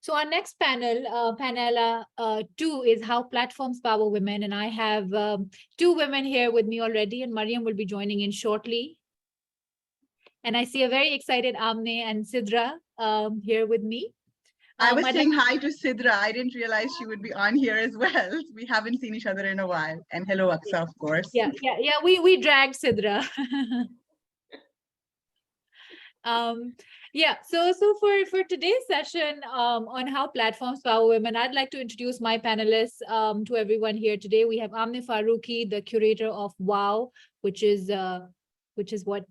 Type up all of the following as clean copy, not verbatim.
So our next panel, PanElla 2, is how platforms power women. And I have two women here with me already, and Mariam will be joining in shortly. And I see a very excited Amneh and Sidra here with me. I was saying hi to Sidra. I didn't realize she would be on here as well. We haven't seen each other in a while. And hello, Aksa, of course. Yeah, we dragged Sidra. Yeah, so for today's session on how platforms power women, I'd like to introduce my panelists to everyone here today. We have Amneh Farooqui, the curator of WOW, which is what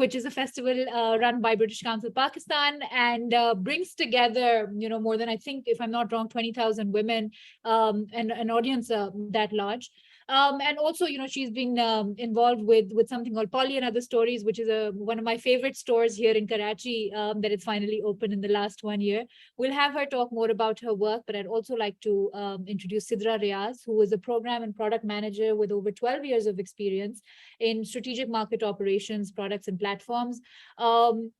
which is a festival run by British Council Pakistan, and brings together more than, I think, if I'm not wrong, 20,000 women, and an audience that large. And also, she's been involved with something called Polly and Other Stories, which is one of my favorite stores here in Karachi, that it's finally opened in the last 1 year. We'll have her talk more about her work, but I'd also like to introduce Sidra Riaz, who is a program and product manager with over 12 years of experience in strategic market operations, products, and platforms.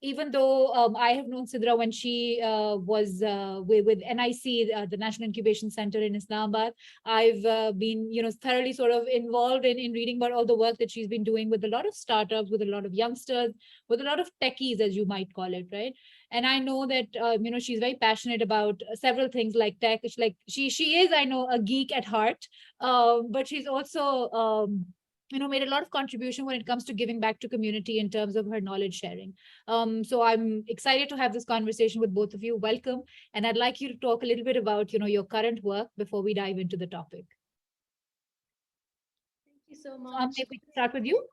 Even though I have known Sidra when she was with NIC, the National Incubation Center in Islamabad, I've been, thoroughly sort of involved in reading about all the work that she's been doing with a lot of startups, with a lot of youngsters, with a lot of techies, as you might call it, right? And I know that she's very passionate about several things like tech. It's like she is, I know, a geek at heart, but she's also made a lot of contribution when it comes to giving back to community in terms of her knowledge sharing. So I'm excited to have this conversation with both of you. Welcome, and I'd like you to talk a little bit about your current work before we dive into the topic. Thank you so much. If we can start with you.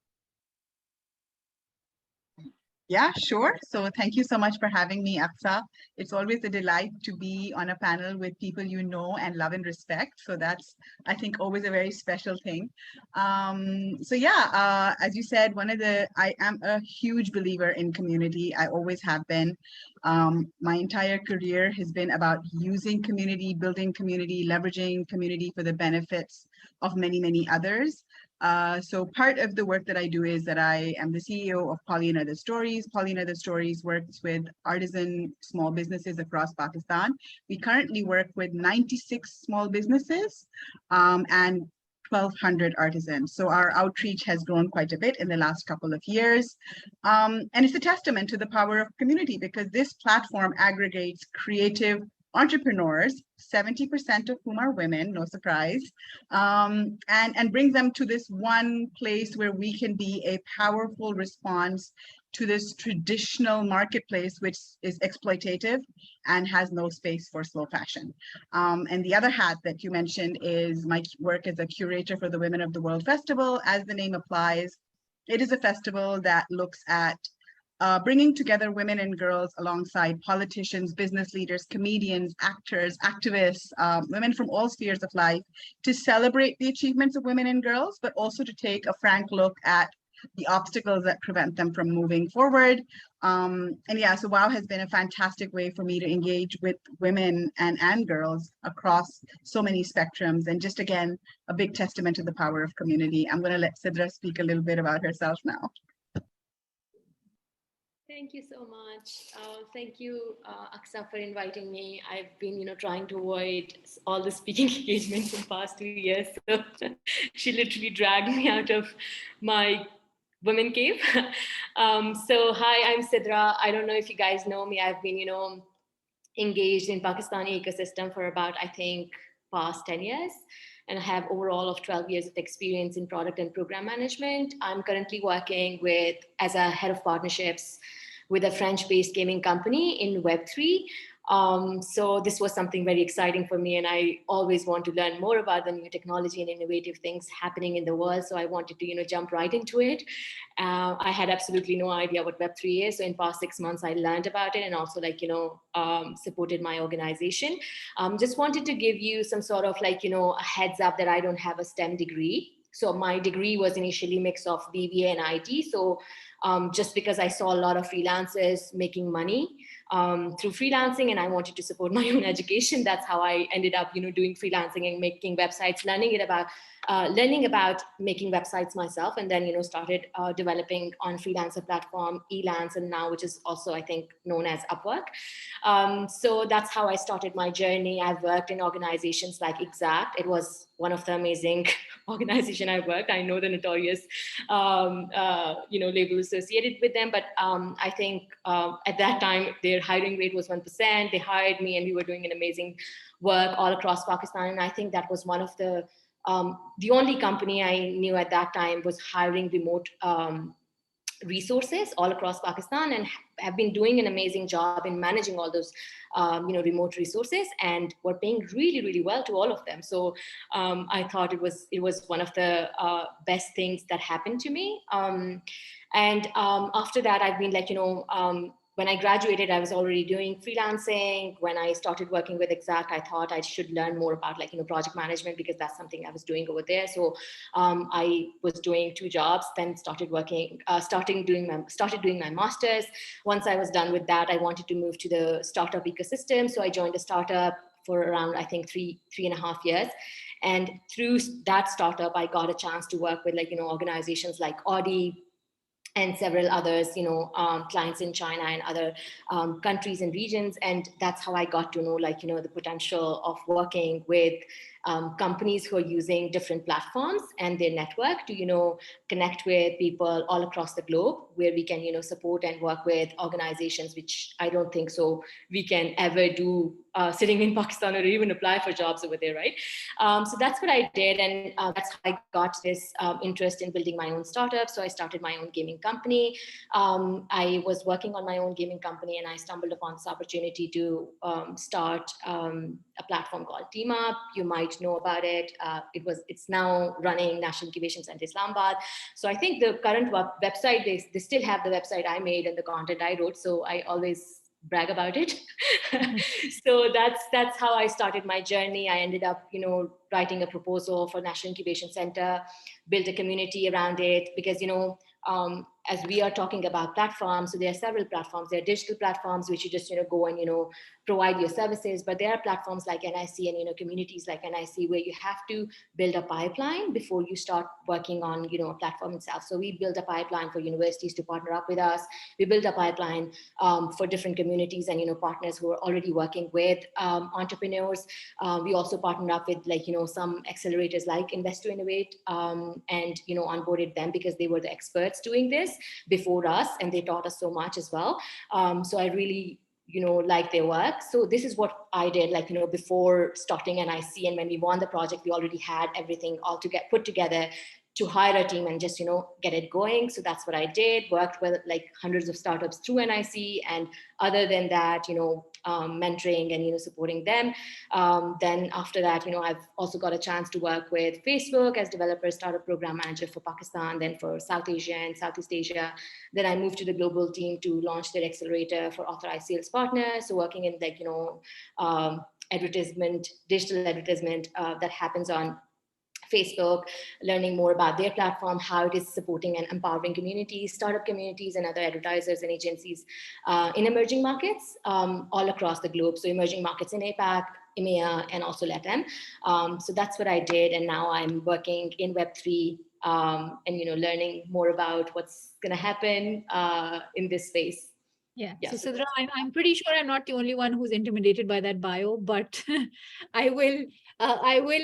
Yeah, sure. So thank you so much for having me, Aksa. It's always a delight to be on a panel with people you know and love and respect. So that's, I think, always a very special thing. So yeah, as you said, I am a huge believer in community. I always have been. My entire career has been about using community, building community, leveraging community for the benefits of many, many others. So part of the work that I do is that I am the CEO of Polly and Other Stories. Polly and Other Stories works with artisan small businesses across Pakistan. We currently work with 96 small businesses and 1,200 artisans. So our outreach has grown quite a bit in the last couple of years. And it's a testament to the power of community, because this platform aggregates creative entrepreneurs, 70% of whom are women, no surprise, and bring them to this one place where we can be a powerful response to this traditional marketplace, which is exploitative and has no space for slow fashion. And the other hat that you mentioned is my work as a curator for the Women of the World Festival. As the name applies, it is a festival that looks at bringing together women and girls alongside politicians, business leaders, comedians, actors, activists, women from all spheres of life, to celebrate the achievements of women and girls, but also to take a frank look at the obstacles that prevent them from moving forward. And yeah, so WOW has been a fantastic way for me to engage with women and girls across so many spectrums. And just again, a big testament to the power of community. I'm going to let Sidra speak a little bit about herself now. Thank you so much. Thank you, Aksa, for inviting me. I've been, trying to avoid all the speaking engagements in the past 2 years. So she literally dragged me out of my women cave. So hi, I'm Sidra. I don't know if you guys know me. I've been, engaged in Pakistani ecosystem for about, I think, past 10 years. And I have overall of 12 years of experience in product and program management. I'm currently working as a head of partnerships with a French-based gaming company in Web3. So this was something very exciting for me, and I always want to learn more about the new technology and innovative things happening in the world. So I wanted to, jump right into it. I had absolutely no idea what Web3 is. So in past 6 months, I learned about it and also supported my organization. Just wanted to give you some sort of a heads up that I don't have a STEM degree. So my degree was initially mix of BBA and IT. So just because I saw a lot of freelancers making money through freelancing, and I wanted to support my own education. That's how I ended up, doing freelancing and making websites, learning about making websites myself, and then, started developing on freelancer platform, Elance, and now, which is also, I think, known as Upwork. So that's how I started my journey. I've worked in organizations like Exact. It was one of the amazing organization I worked. I know the notorious, label associated with them, but I think at that time their hiring rate was 1%. They hired me, and we were doing an amazing work all across Pakistan. And I think that was one of the only company I knew at that time was hiring remote resources all across Pakistan, and have been doing an amazing job in managing all those remote resources, and were paying really, really well to all of them. So I thought it was one of the best things that happened to me. And after that, I've been like, when I graduated, I was already doing freelancing. When I started working with Exact, I thought I should learn more about project management, because that's something I was doing over there. So I was doing 2 jobs, then started doing my master's. Once I was done with that, I wanted to move to the startup ecosystem. So I joined a startup for around, I think, 3.5 years. And through that startup, I got a chance to work with organizations like Audi, and several others, clients in China and other countries and regions. And that's how I got to know, the potential of working with companies who are using different platforms and their network to, connect with people all across the globe, where we can, support and work with organizations, which I don't think so we can ever do sitting in Pakistan, or even apply for jobs over there, right? So that's what I did. And that's how I got this interest in building my own startup. So I started my own gaming company. I was working on my own gaming company, and I stumbled upon this opportunity to start a platform called Team Up. You might know about it. It's now running National Incubation Center Islamabad. So I think the current website, they still have the website I made and the content I wrote. So I always brag about it. So that's how I started my journey. I ended up, writing a proposal for National Incubation Center, built a community around it, because, as we are talking about platforms, so there are several platforms. There are digital platforms, which you just, go and, provide your services, but there are platforms like NIC and, communities like NIC, where you have to build a pipeline before you start working on, a platform itself. So we built a pipeline for universities to partner up with us. We built a pipeline for different communities and, partners who are already working with entrepreneurs. We also partnered up with some accelerators like Invest to Innovate, and, onboarded them, because they were the experts doing this before us, and they taught us so much as well. So I really, like their work. So this is what I did, before starting NIC. And when we won the project, we already had everything all put together to hire a team and just, get it going. So that's what I did, worked with hundreds of startups through NIC. And other than that, mentoring and, supporting them. Then after that, I've also got a chance to work with Facebook as developer startup program manager for Pakistan, then for South Asia and Southeast Asia. Then I moved to the global team to launch their accelerator for authorized sales partners. So working in advertisement, digital advertisement that happens on Facebook, learning more about their platform, how it is supporting and empowering communities, startup communities, and other advertisers and agencies in emerging markets all across the globe. So emerging markets in APAC, EMEA, and also LATAM. So that's what I did. And now I'm working in Web3 and, learning more about what's going to happen in this space. Yeah. So Sidra, I'm pretty sure I'm not the only one who's intimidated by that bio, but I will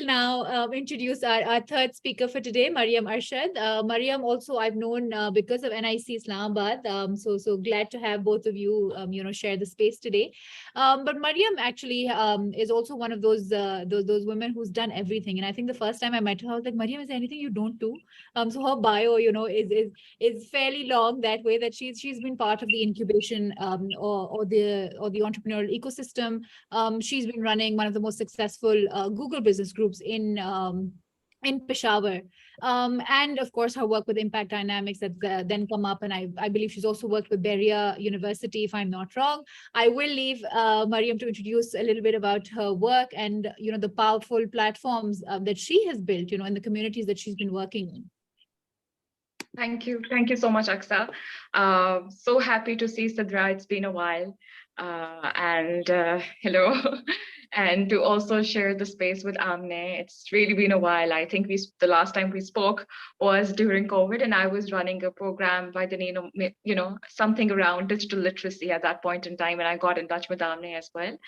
now introduce our third speaker for today, Mariam Arshad. Mariam also I've known because of NIC Islamabad. So glad to have both of you, share the space today. But Mariam actually is also one of those women who's done everything. And I think the first time I met her, I was like, Mariam, is there anything you don't do? So her bio, is fairly long that way, that she's been part of the incubation or the entrepreneurial ecosystem. She's been running one of the most successful Google business groups in Peshawar. And of course, her work with impact dynamics that then come up. And I believe she's also worked with Beria University, if I'm not wrong. I will leave Mariam to introduce a little bit about her work and, the powerful platforms that she has built, in the communities that she's been working in. Thank you. Thank you so much, Aksa. So happy to see Sidra. It's been a while. And hello. And to also share the space with Amneh. It's really been a while. I think the last time we spoke was during COVID, and I was running a program by the name of, something around digital literacy at that point in time, and I got in touch with Amneh as well.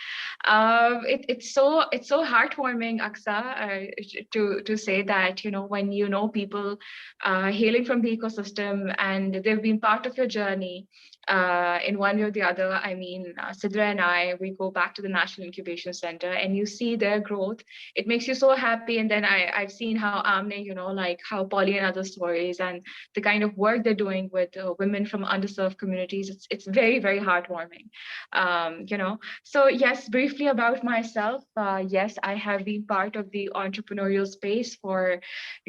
It's so heartwarming, Aksa, to say that when people hailing from the ecosystem and they've been part of your journey in one way or the other. I mean, Sidra and we go back to the National Incubation Center and you see their growth. It makes you so happy. And then I've seen how Amneh, like how Polly and other stories and the kind of work they're doing with women from underserved communities. It's very, very heartwarming. So yes, briefly about myself. Yes, I have been part of the entrepreneurial space for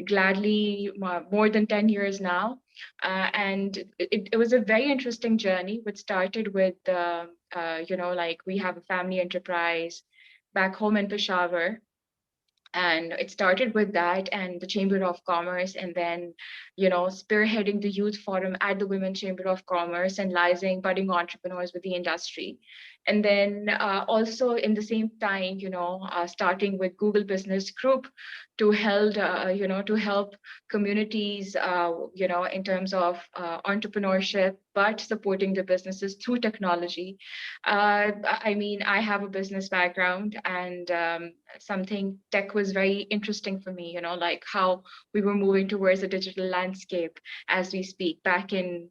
gladly more than 10 years now. And it was a very interesting journey, which started with, like we have a family enterprise back home in Peshawar. And it started with that and the Chamber of Commerce, and then, spearheading the youth forum at the Women Chamber of Commerce and liaising budding entrepreneurs with the industry. And then also in the same time, starting with Google Business Group to help communities, in terms of entrepreneurship, but supporting the businesses through technology. I mean, I have a business background, and something tech was very interesting for me, like how we were moving towards a digital landscape as we speak back in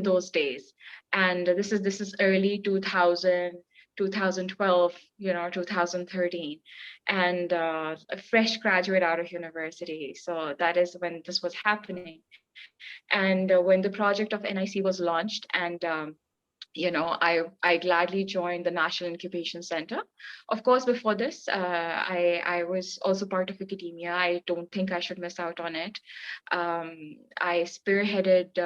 those days. And this is early 2000, 2012, 2013, and a fresh graduate out of university. So that is when this was happening. And when the project of NIC was launched, and I gladly joined the National Incubation Center. Of course, before this, I was also part of academia. I don't think I should miss out on it. I spearheaded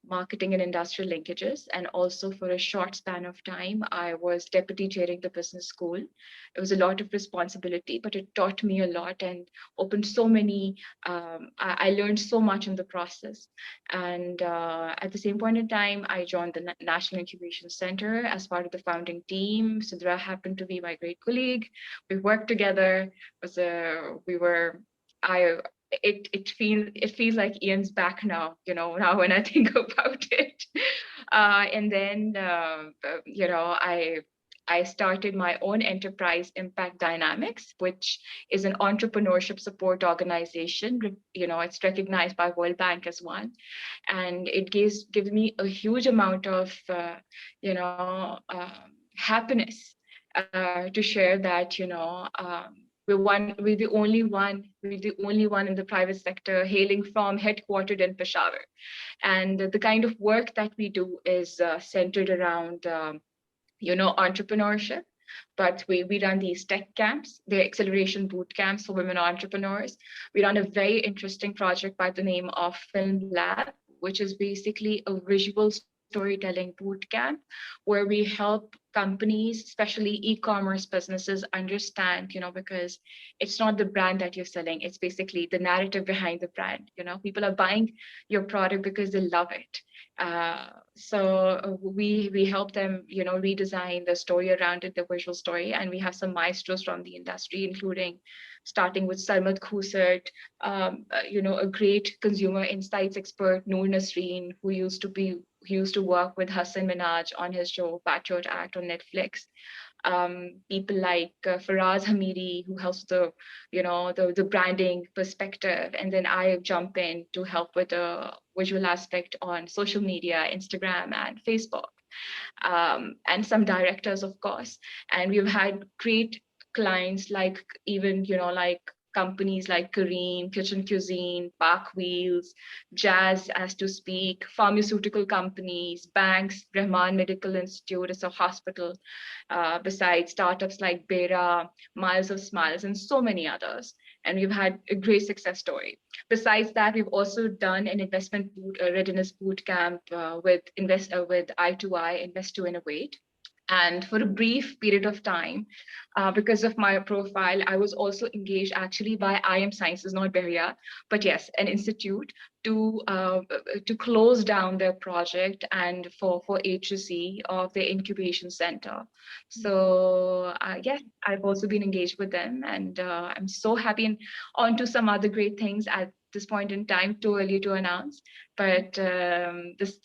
marketing and industrial linkages, and also for a short span of time, I was deputy chairing the business school. It was a lot of responsibility, but it taught me a lot and opened so many. I learned so much in the process. And at the same point in time, I joined the National Incubation Center as part of the founding team. Sidra happened to be my great colleague. We worked together. I it feels like Ian's back now, now when I think about it. And then I started my own enterprise, Impact Dynamics, which is an entrepreneurship support organization. It's recognized by World Bank as one, and it gives me a huge amount of happiness to share that we're the only one in the private sector hailing from headquartered in Peshawar. And the kind of work that we do is centered around entrepreneurship. But we run these tech camps, the acceleration boot camps for women entrepreneurs. We run a very interesting project by the name of Film Lab, which is basically a visual storytelling boot camp where we help companies, especially e-commerce businesses, understand, because it's not the brand that you're selling, it's basically the narrative behind the brand. People are buying your product because they love it. So we help them, redesign the story around it, the visual story, and we have some maestros from the industry, including starting with Sarmat Khusert, a great consumer insights expert, Noor Nasreen, who used to work with Hassan Minaj on his show Patriot Act on Netflix. People like Faraz Hamidi, who helps the branding perspective, and then I jump in to help with the visual aspect on social media, Instagram and Facebook, and some directors, of course. And we've had great clients like even like companies like Kareem, Kitchen Cuisine, Park Wheels, Jazz, as to speak, pharmaceutical companies, banks, Rahman Medical Institute is a hospital, besides startups like Bera, Miles of Smiles, and so many others. And we've had a great success story. Besides that, we've also done an investment readiness boot camp with I2I, Invest to Innovate. And for a brief period of time, because of my profile, I was also engaged actually by IM Sciences, not Beria, but yes, an institute to close down their project and for HSC of the incubation center. So yeah, I've also been engaged with them, and I'm so happy, and on to some other great things at this point in time, too early to announce. But this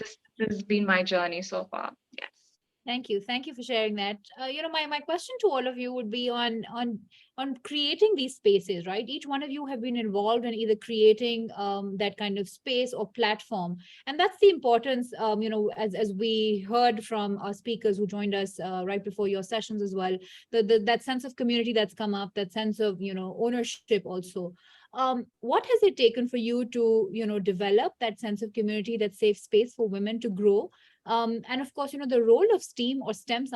has been my journey so far. Yes. Thank you. Thank you for sharing that. My question to all of you would be on creating these spaces, right? Each one of you have been involved in either creating that kind of space or platform. And that's the importance, as we heard from our speakers who joined us right before your sessions as well, that sense of community that's come up, that sense of, ownership also. What has it taken for you to, develop that sense of community, that safe space for women to grow? And of course, the role of STEAM or STEM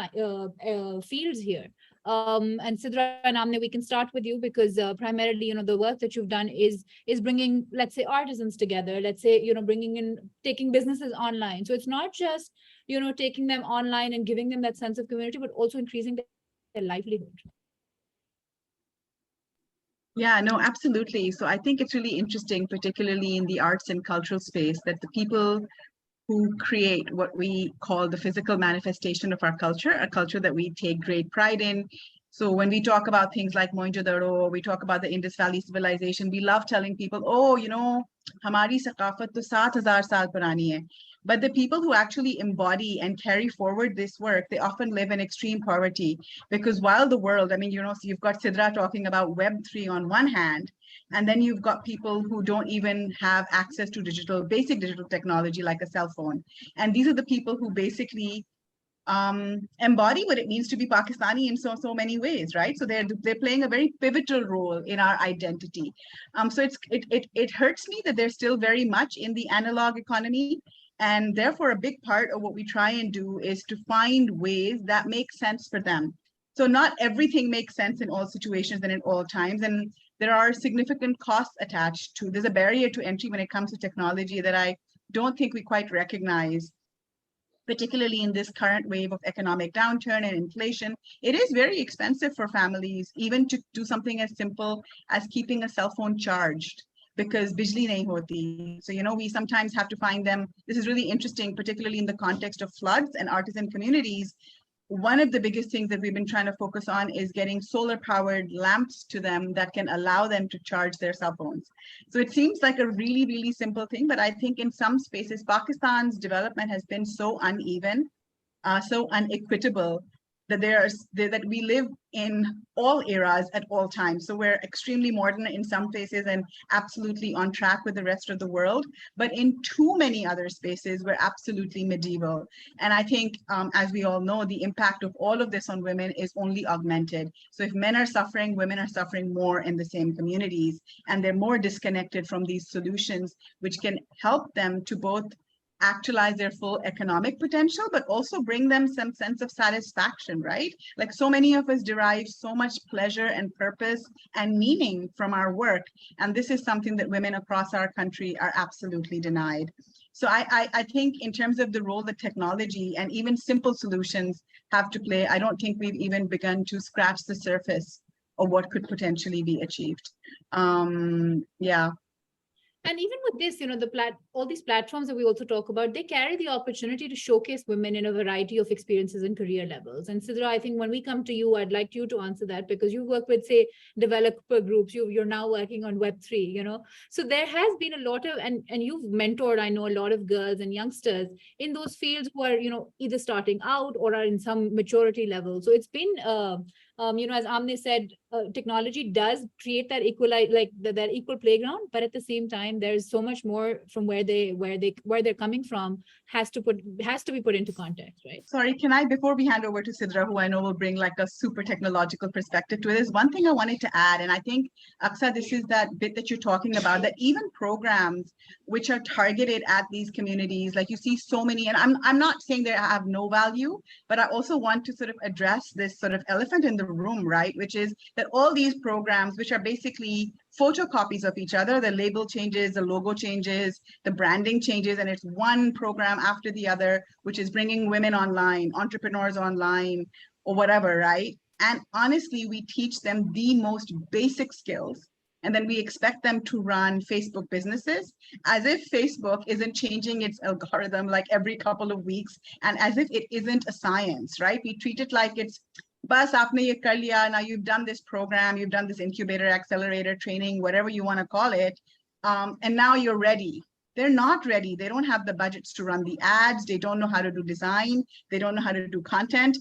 fields here. And Sidra and Amneh, we can start with you because primarily, the work that you've done is bringing, let's say, artisans together. Let's say, taking businesses online. So it's not just, taking them online and giving them that sense of community, but also increasing their livelihood. Yeah, no, absolutely. So I think it's really interesting, particularly in the arts and cultural space, that the people who create what we call the physical manifestation of our culture, a culture that we take great pride in. So when we talk about things like Mohenjo-daro, or we talk about the Indus Valley civilization, we love telling people, oh, hamari saqafat to 7,000 saal purani hai. But the people who actually embody and carry forward this work, they often live in extreme poverty, because while the world, so you've got Sidra talking about Web3 on one hand, and then you've got people who don't even have access to basic digital technology like a cell phone. And these are the people who basically embody what it means to be Pakistani in so many ways, right? So they're playing a very pivotal role in our identity. So it hurts me that they're still very much in the analog economy. And therefore, a big part of what we try and do is to find ways that make sense for them. So not everything makes sense in all situations and in all times. And there are significant costs attached to, there's a barrier to entry when it comes to technology that I don't think we quite recognize, particularly in this current wave of economic downturn and inflation. It is very expensive for families, even to do something as simple as keeping a cell phone charged, because bijli nahi hoti. So, we sometimes have to find them. This is really interesting, particularly in the context of floods and artisan communities. One of the biggest things that we've been trying to focus on is getting solar powered lamps to them that can allow them to charge their cell phones. So it seems like a really, really simple thing, but I think in some spaces, Pakistan's development has been so uneven, so unequitable, that we live in all eras at all times. So we're extremely modern in some places and absolutely on track with the rest of the world. But in too many other spaces, we're absolutely medieval. And I think, as we all know, the impact of all of this on women is only augmented. So if men are suffering, women are suffering more in the same communities, and they're more disconnected from these solutions, which can help them to both actualize their full economic potential, but also bring them some sense of satisfaction, right? Like so many of us derive so much pleasure and purpose and meaning from our work. And this is something that women across our country are absolutely denied. So I think in terms of the role that technology and even simple solutions have to play, I don't think we've even begun to scratch the surface of what could potentially be achieved. Yeah. And even with this, all these platforms that we also talk about, they carry the opportunity to showcase women in a variety of experiences and career levels. And Sidra, I think when we come to you, I'd like you to answer that, because you work with, say, developer groups. You're now working on Web3, So there has been a lot of, and you've mentored, I know, a lot of girls and youngsters in those fields who are, either starting out or are in some maturity level. So it's been, as Amneh said, technology does create that that equal playground, but at the same time, there's so much more from where they're coming from has to be put into context, right? Sorry, can I, before we hand over to Sidra, who I know will bring like a super technological perspective to it, there's one thing I wanted to add, and I think, Aksa, this is that bit that you're talking about, that even programs which are targeted at these communities, like you see so many, and I'm not saying they have no value, but I also want to sort of address this sort of elephant in the room, right? Which is that all these programs, which are basically photocopies of each other, the label changes, the logo changes, the branding changes, and it's one program after the other, which is bringing women online, entrepreneurs online, or whatever, right? And honestly, we teach them the most basic skills. And then we expect them to run Facebook businesses as if Facebook isn't changing its algorithm like every couple of weeks, and as if it isn't a science, right? We treat it like it's, bas aapne ye kar liya, now you've done this program, you've done this incubator, accelerator, training, whatever you want to call it, and now you're ready. They're not ready. They don't have the budgets to run the ads. They don't know how to do design. They don't know how to do content.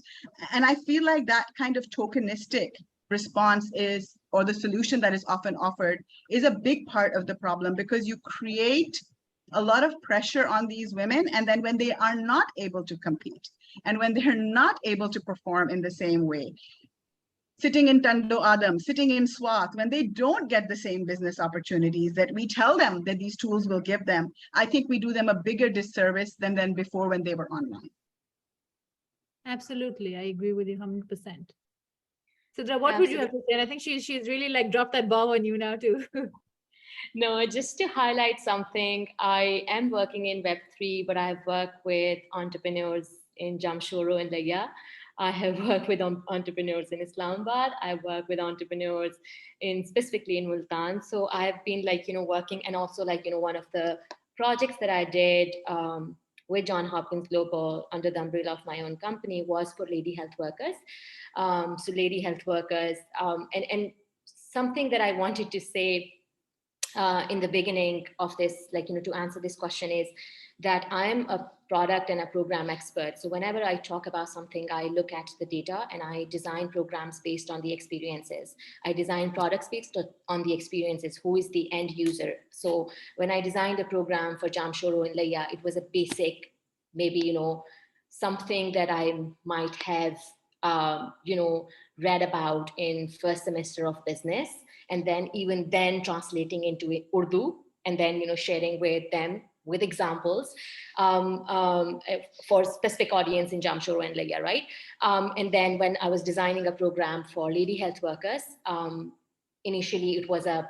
And I feel like that kind of tokenistic response is, or the solution that is often offered, is a big part of the problem, because you create a lot of pressure on these women. And then when they are not able to compete, and when they're not able to perform in the same way, sitting in Tando Adam, sitting in Swath, when they don't get the same business opportunities that we tell them that these tools will give them, I think we do them a bigger disservice than before when they were online. Absolutely. I agree with you 100%. Sidra, what would you have to say? And I think she's really like dropped that bomb on you now too. No, just to highlight something, I am working in Web3, but I've worked with entrepreneurs in Jamshoro and Laya. I have worked with entrepreneurs in Islamabad. I work with entrepreneurs specifically in Multan. So I've been like, working, and also like, one of the projects that I did with John Hopkins Global under the umbrella of my own company was for lady health workers. So lady health workers, and something that I wanted to say in the beginning of this, like, to answer this question is that I'm a product and a program expert. So whenever I talk about something, I look at the data and I design programs based on the experiences. I design products based on the experiences. Who is the end user? So when I designed the program for Jamshoro and Laya, it was a basic, maybe, something that I might have, read about in first semester of business. And then even then translating into Urdu, and then, sharing with them with examples for specific audience in Jamshoro and Laya, right? And then when I was designing a program for lady health workers, initially it was an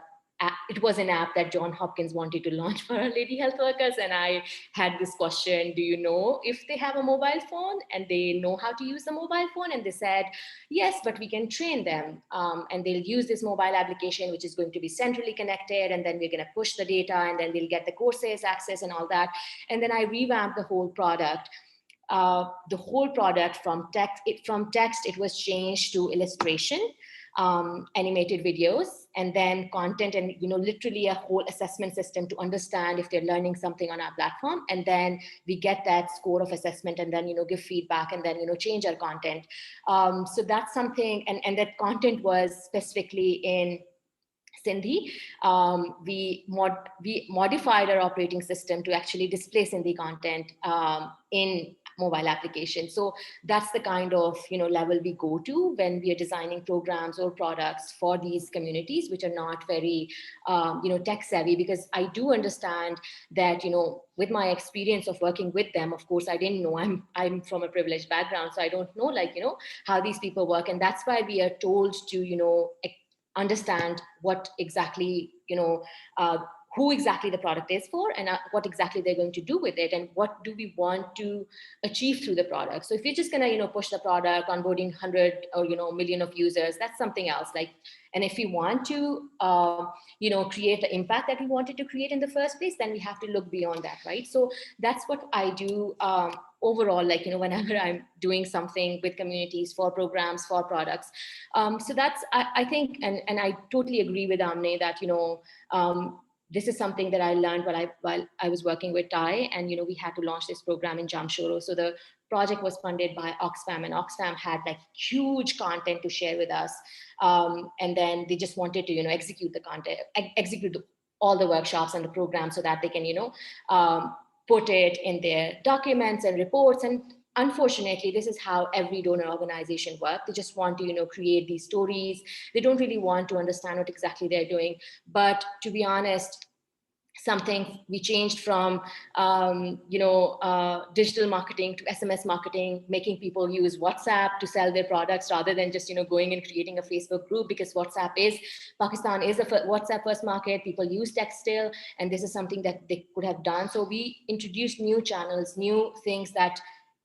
app that John Hopkins wanted to launch for our lady health workers. And I had this question, do you know if they have a mobile phone and they know how to use the mobile phone? And they said, yes, but we can train them. And they'll use this mobile application, which is going to be centrally connected. And then we're going to push the data, and then they'll get the courses access and all that. And then I revamped the whole product. From text, it was changed to illustration, animated videos, and then content, and literally a whole assessment system to understand if they're learning something on our platform. And then we get that score of assessment, and then give feedback, and then change our content. So that's something, and that content was specifically in Sindhi. We modified our operating system to actually display Sindhi content in mobile application. So that's the kind of level we go to when we are designing programs or products for these communities, which are not very tech savvy. Because I do understand that with my experience of working with them, of course I didn't know, I'm from a privileged background, so I don't know how these people work. And that's why we are told to understand what exactly who exactly the product is for, and what exactly they're going to do with it, and what do we want to achieve through the product. So if you're just gonna push the product, onboarding 100 or million of users, that's something else. And if we want to create the impact that we wanted to create in the first place, then we have to look beyond that, right? So that's what I do overall, whenever I'm doing something with communities, for programs, for products. So that's, I think, and I totally agree with Amneh that this is something that I learned while I was working with Thai, and we had to launch this program in Jamshoro. So the project was funded by Oxfam, and Oxfam had huge content to share with us, and then they just wanted to execute the content, execute all the workshops and the program, so that they can put it in their documents and reports. And unfortunately, this is how every donor organization works. They just want to, create these stories. They don't really want to understand what exactly they're doing. But to be honest, something. We changed from, digital marketing to SMS marketing, making people use WhatsApp to sell their products rather than just, going and creating a Facebook group, because Pakistan is a WhatsApp first market. People use text still, and this is something that they could have done. So we introduced new channels, new things that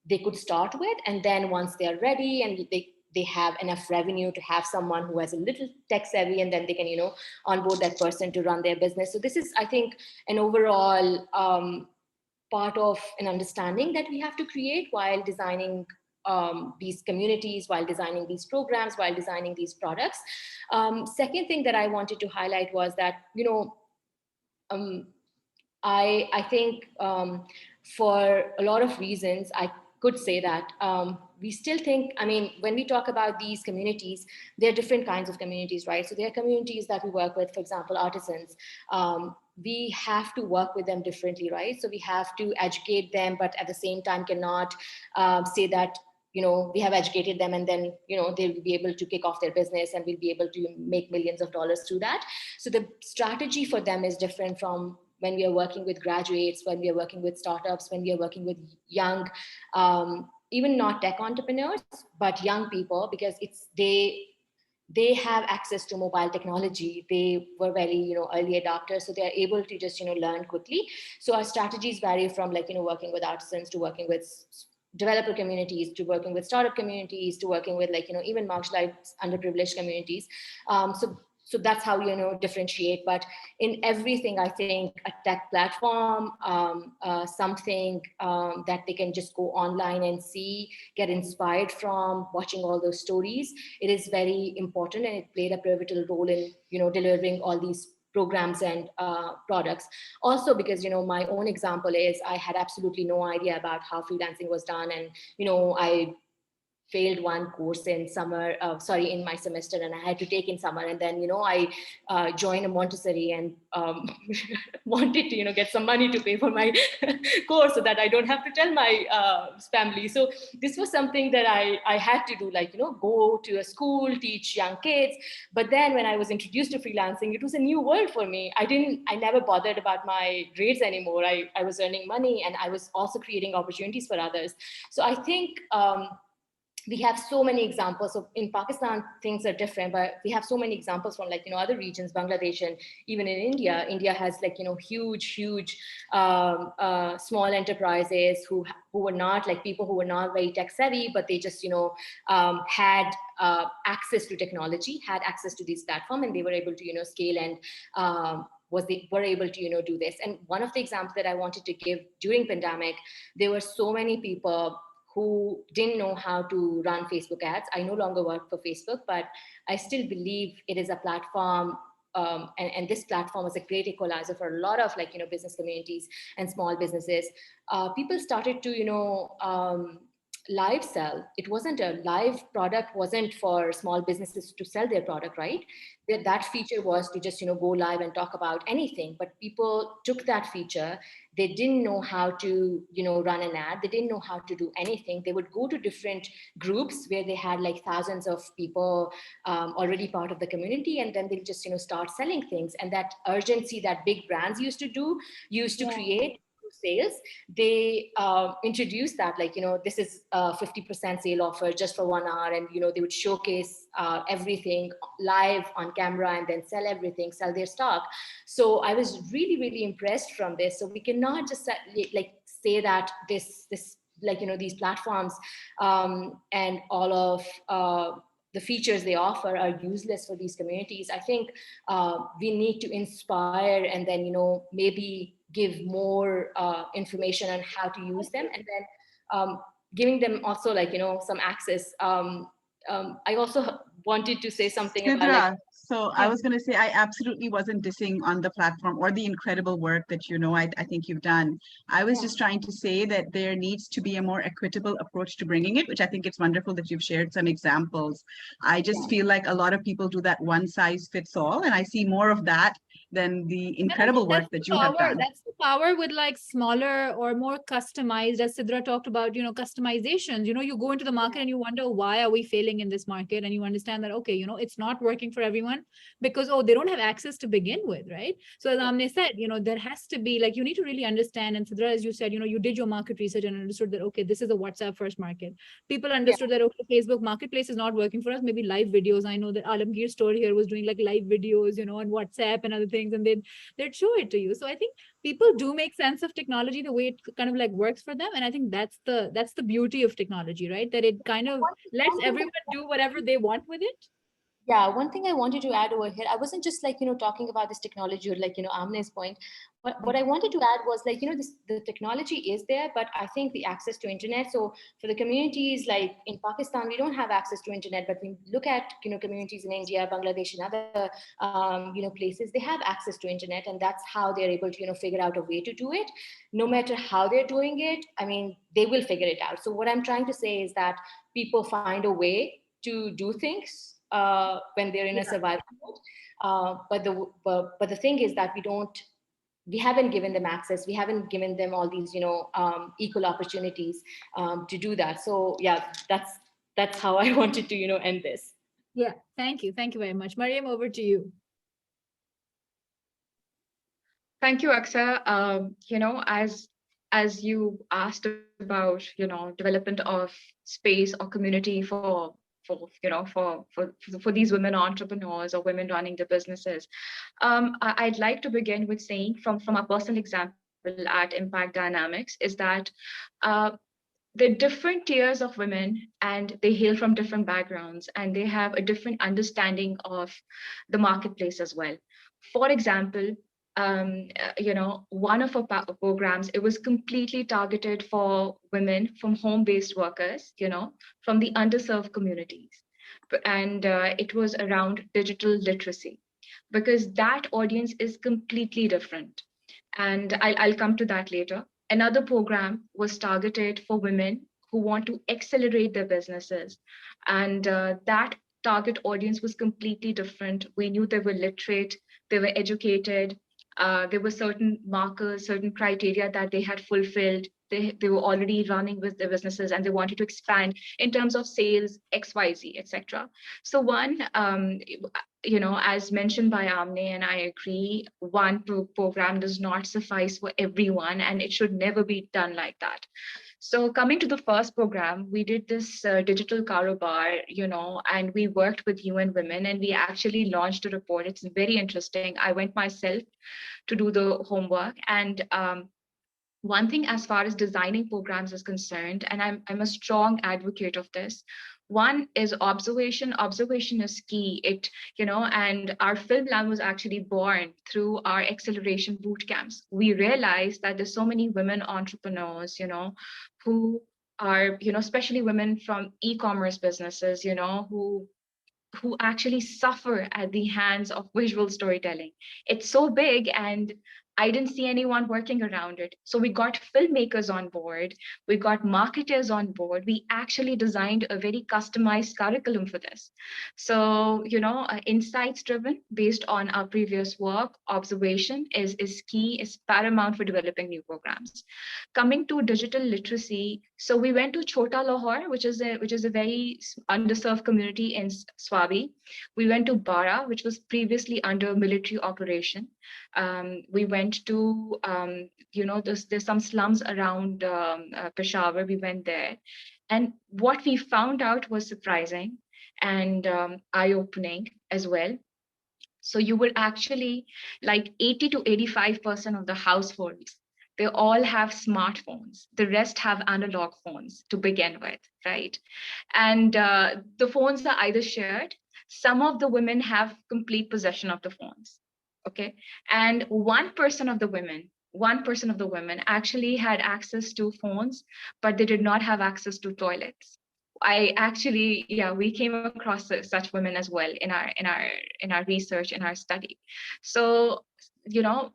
they could start with. And then once they're ready and they have enough revenue to have someone who has a little tech savvy, and then they can, onboard that person to run their business. So this is, I think, an overall part of an understanding that we have to create while designing these communities, while designing these programs, while designing these products. Second thing that I wanted to highlight was that, I think for a lot of reasons, I could say that we still think, when we talk about these communities, there are different kinds of communities, right? So there are communities that we work with, for example, artisans. We have to work with them differently, right? So we have to educate them, but at the same time cannot say that, we have educated them and then, they'll be able to kick off their business and we'll be able to make millions of dollars through that. So the strategy for them is different from when we are working with graduates, when we are working with startups, when we are working with young, even not tech entrepreneurs, but young people, because they have access to mobile technology. They were very, early adopters, so they're able to just, learn quickly. So our strategies vary from working with artisans to working with developer communities to working with startup communities to working with even marginalized, underprivileged communities. So that's how differentiate. But in everything, I think a tech platform, something that they can just go online and see, get inspired from, watching all those stories, it is very important, and it played a pivotal role in delivering all these programs and products. Also because my own example is I had absolutely no idea about how freelancing was done, and I failed one course in in my semester, and I had to take in summer. And then, I joined a Montessori and wanted to, get some money to pay for my course so that I don't have to tell my family. So this was something that I had to do, go to a school, teach young kids. But then when I was introduced to freelancing, it was a new world for me. I never bothered about my grades anymore. I was earning money, and I was also creating opportunities for others. So I think, we have so many examples. So in Pakistan, things are different, but we have so many examples from other regions, Bangladesh, and even in India. India has huge small enterprises who were not people who were not very tech savvy, but they just had access to technology, had access to these platforms, and they were able to scale and were able to do this. And one of the examples that I wanted to give during pandemic, there were so many people who didn't know how to run Facebook ads. I no longer work for Facebook, but I still believe it is a platform, and this platform is a great equalizer for a lot of business communities and small businesses. People started to live sell. It wasn't a live product, wasn't for small businesses to sell their product, right? That feature was to just go live and talk about anything. But people took that feature. They didn't know how to run an ad. They didn't know how to do anything. They would go to different groups where they had thousands of people already part of the community, and then they'll just start selling things. And that urgency that big brands used to create sales, they introduced that this is a 50% sale offer just for 1 hour, and they would showcase everything live on camera and then sell everything, sell their stock. So I was really impressed from this. So we cannot just say that this these platforms and all of the features they offer are useless for these communities. I think we need to inspire, and then maybe give more information on how to use them, and then giving them also some access. I also wanted to say something Sidra, about so I was going to say, I absolutely wasn't dissing on the platform or the incredible work that I think you've done. I was just trying to say that there needs to be a more equitable approach to bringing it, which I think it's wonderful that you've shared some examples. I just feel like a lot of people do that one size fits all, and I see more of that than the And I incredible think work that's that the you have power. done. That's the power with like smaller or more customized, as Sidra talked about, customizations. You go into the market and you wonder, why are we failing in this market? And you understand that, okay, it's not working for everyone because, oh, they don't have access to begin with, right? So as Amneh said, there has to be like, you need to really understand. And Sidra, as you said, you did your market research and understood that, okay, this is a WhatsApp first market. People understood that, okay, Facebook marketplace is not working for us. Maybe live videos. I know that Alamgir's store here was doing like live videos, on WhatsApp and other things. And they'd show it to you. So I think people do make sense of technology the way it kind of like works for them. And I think that's the beauty of technology, right? That it kind of lets everyone do whatever they want with it. Yeah, one thing I wanted to add over here, I wasn't just like, talking about this technology or like, Amne's point. But what I wanted to add was like, the technology is there, but I think the access to internet. So for the communities like in Pakistan, we don't have access to internet, but we look at, communities in India, Bangladesh, and other, places, they have access to internet, and that's how they're able to, figure out a way to do it. No matter how they're doing it, I mean, they will figure it out. So what I'm trying to say is that people find a way to do things when they're in a survival mode. But the thing is that we haven't given them access. We haven't given them all these, equal opportunities to do that. So yeah, that's how I wanted to, end this. Yeah. Thank you. Thank you very much. Mariam, over to you. Thank you, Aksa. As you asked about, development of space or community for these women entrepreneurs or women running their businesses, I'd like to begin with saying from a personal example at Impact Dynamics is that they're different tiers of women and they hail from different backgrounds and they have a different understanding of the marketplace as well. For example, one of our programs, it was completely targeted for women from home-based workers, from the underserved communities. And it was around digital literacy because that audience is completely different. And I'll come to that later. Another program was targeted for women who want to accelerate their businesses. And that target audience was completely different. We knew they were literate, they were educated, there were certain markers, certain criteria that they had fulfilled. They were already running with their businesses and they wanted to expand in terms of sales, XYZ, etc. So one, as mentioned by Amneh, and I agree, one program does not suffice for everyone and it should never be done like that. So coming to the first program, we did this digital karobar, and we worked with UN Women and we actually launched a report. It's very interesting. I went myself to do the homework. And one thing as far as designing programs is concerned, and I'm a strong advocate of this, one is observation. Observation is key. And our film lab was actually born through our acceleration boot camps. We realized that there's so many women entrepreneurs, who are, especially women from e-commerce businesses, who actually suffer at the hands of visual storytelling. It's so big and I didn't see anyone working around it. So we got filmmakers on board, we got marketers on board. We actually designed a very customized curriculum for this. So, insights driven based on our previous work, observation is key, is paramount for developing new programs. Coming to digital literacy, so we went to Chota Lahore, which is a very underserved community in Swabi. We went to Bara, which was previously under military operation. We went to, there's some slums around Peshawar. We went there. And what we found out was surprising and eye-opening as well. So you would actually, like 80 to 85% of the households, they all have smartphones. The rest have analog phones to begin with, right? And the phones are either shared. Some of the women have complete possession of the phones, okay? And 1% of the women actually had access to phones, but they did not have access to toilets. We came across such women as well in our research, in our study. So,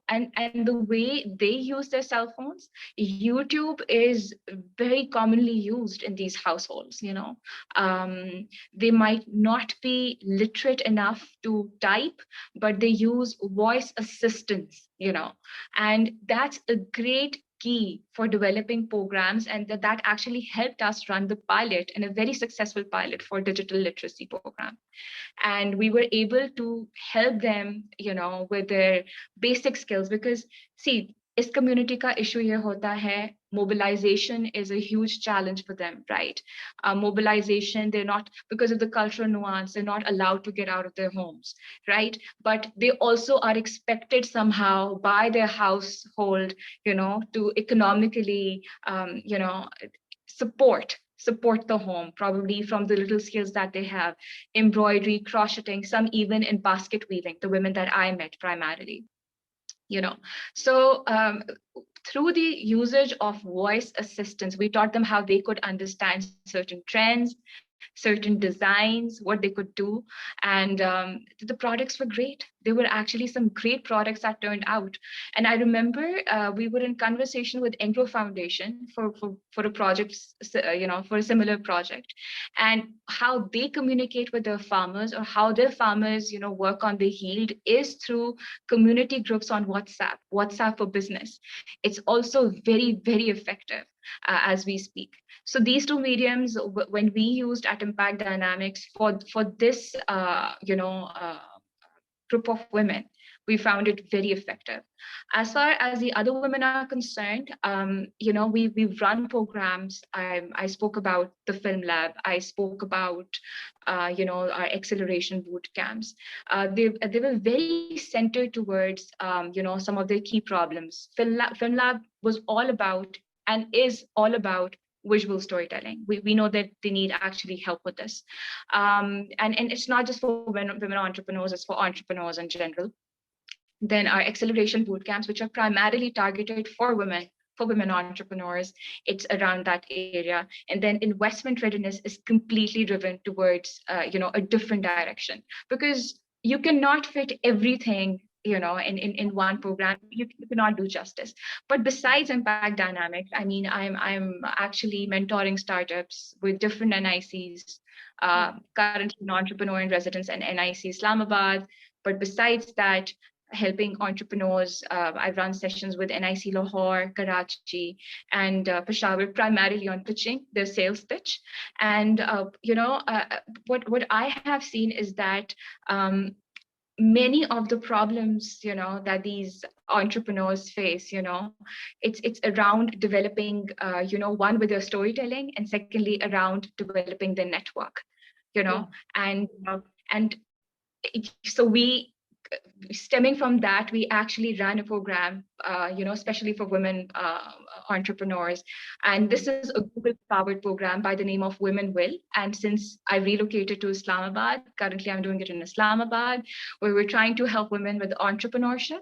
and the way they use their cell phones, YouTube is very commonly used in these households. They might not be literate enough to type, but they use voice assistants, and that's a great key for developing programs, and that actually helped us run the pilot, and a very successful pilot for digital literacy program. And we were able to help them with their basic skills, because see, इस community का issue ये होता है, mobilization is a huge challenge for them, right? Mobilization, they're not, because of the cultural nuance, they're not allowed to get out of their homes, right? But they also are expected somehow by their household, to economically, support the home, probably from the little skills that they have, embroidery, crocheting, some even in basket weaving, the women that I met primarily. So through the usage of voice assistants, we taught them how they could understand certain trends, certain designs, what they could do. And the products were great. There were actually some great products that turned out. And I remember we were in conversation with Engro Foundation for a project, for a similar project, and how they communicate with their farmers, or how their farmers, work on the yield, is through community groups on WhatsApp for business. It's also very, very effective as we speak. So these two mediums, when we used at Impact Dynamics for this, group of women, we found it very effective. As far as the other women are concerned, we've run programs. I spoke about the film lab. I spoke about, our acceleration boot camps. They were very centered towards, some of the key problems. Film lab was all about, and is all about, visual storytelling. We know that they need actually help with this. And it's not just for women entrepreneurs, it's for entrepreneurs in general. Then our acceleration boot camps, which are primarily targeted for women entrepreneurs, it's around that area. And then investment readiness is completely driven towards, a different direction, because you cannot fit everything in one program. You cannot do justice. But besides Impact Dynamics, I mean, I'm actually mentoring startups with different NICs, currently an entrepreneur in residence at NIC Islamabad. But besides that, helping entrepreneurs, I run sessions with NIC Lahore, Karachi, and Peshawar, primarily on pitching, their sales pitch. And what I have seen is that many of the problems, that these entrepreneurs face, it's around developing, one, with their storytelling, and secondly, around developing the network, and so we, stemming from that, we actually ran a program, especially for women entrepreneurs. And this is a Google-powered program by the name of Women Will. And since I relocated to Islamabad, currently I'm doing it in Islamabad, where we're trying to help women with entrepreneurship,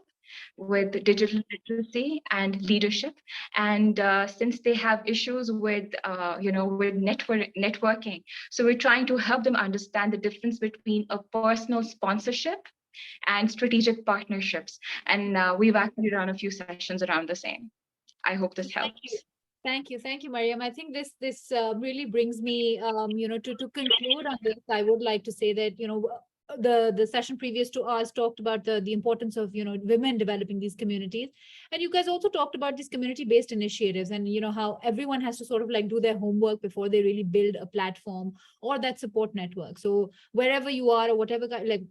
with digital literacy and leadership. And since they have issues with, with networking, so we're trying to help them understand the difference between a personal sponsorship and strategic partnerships. And we've actually run a few sessions around the same. I hope this helps. Thank you, Mariam. I think this really brings me, to conclude on this. I would like to say that, the session previous to us talked about the importance of, women developing these communities. And you guys also talked about these community-based initiatives, and, how everyone has to sort of like do their homework before they really build a platform or that support network. So wherever you are, or whatever,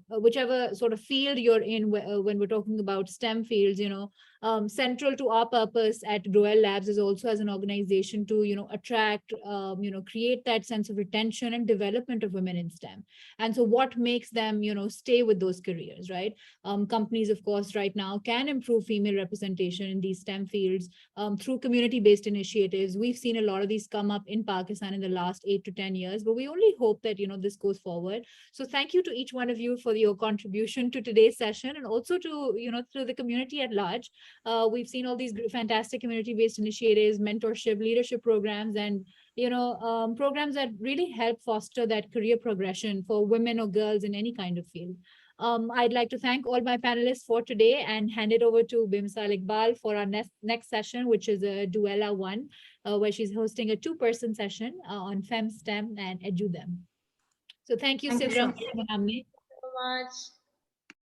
whichever sort of field you're in, when we're talking about STEM fields, central to our purpose at GrowElle Labs is also as an organization to, attract, create that sense of retention and development of women in STEM. And so what makes them, stay with those careers, right? Companies, of course, right now can improve female representation in these STEM fields through community-based initiatives. We've seen a lot of these come up in Pakistan in the last 8 to 10 years, but we only hope that, this goes forward. So thank you to each one of you for your contribution to today's session, and also to, to the community at large. We've seen all these fantastic community-based initiatives, mentorship, leadership programs, and programs that really help foster that career progression for women or girls in any kind of field. I'd like to thank all my panelists for today and hand it over to Bimsal Iqbal for our next session, which is a Duella 1, where she's hosting a 2-person session on Fem, STEM, and EduThem. So thank you, Thank you so Sidra much. and Amneh. So much.